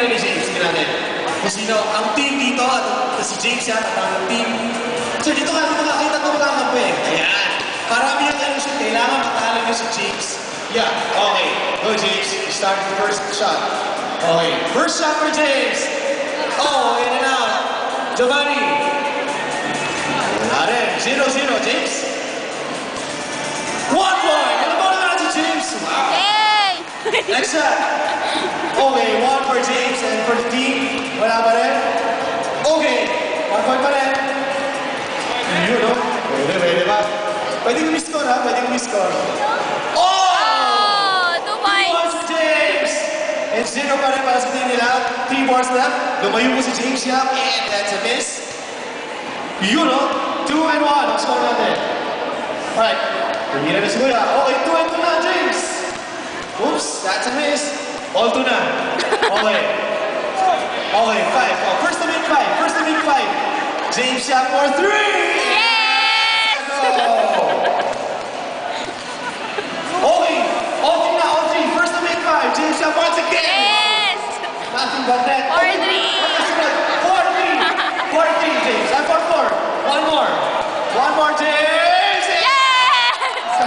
tira ni James. Tingnan natin. Kung sino, ang team dito, at si James yan, at ang team. So dito ka, kita ito mga kampi. Ayan. Marami yung kayo shoot. Kailangan matalo nyo si James. Yeah, okay. Go James. Start the first shot. Okay. First shot for James. Oh, in and out. Giovanni. Wala rin. 0-0, James. 1 point. Ano ba naman si James? Wow. Yay! Next shot. Okay, 1 for James and for the team. Wala pa rin. Okay. 1 point pa rin. Yun, no? Pwede ba? Pwede kumiscore, ha? Pwede kumiscore. Oh! 2 points! 2 points for James! And 0 pa rin para sa team nila. 3 balls left. Lumayo mo si James Yap. And that's a miss. Yun, no? 2 and 1. Ang score natin. Alright. Hindi na si Kuya. Okay, 2 and 2 na, James. Oops, that's a miss. All 2 na. Okay. Okay, 5. Oh, first to make 5. First to make 5. James Yap for 3! Yes! Okay, all 3 na, all 3. First to make 5. James Yap once again. Yes! Nothing but that. 4-3. 4-3. 4-3, James. I'm for 4. One more. One more, James. Yes!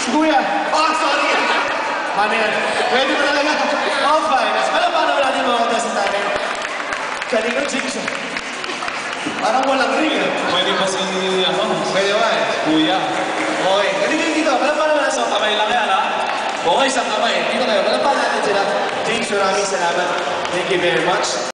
Si Kuya. Oh, sorry. Ano yan? Pwede mo talaga. Oh, fine. Alam paano natin mga contestant natin? Kanino, James? Parang walang ring. Pwede ba si, Pwede ba eh? Kuya? Okay. Kanino dito? Alam paano natin? Isang kamay lang yan, ha? Okay, isang kamay. Dito kayo. Alam paano natin sila? James, maraming salamat. Thank you very much.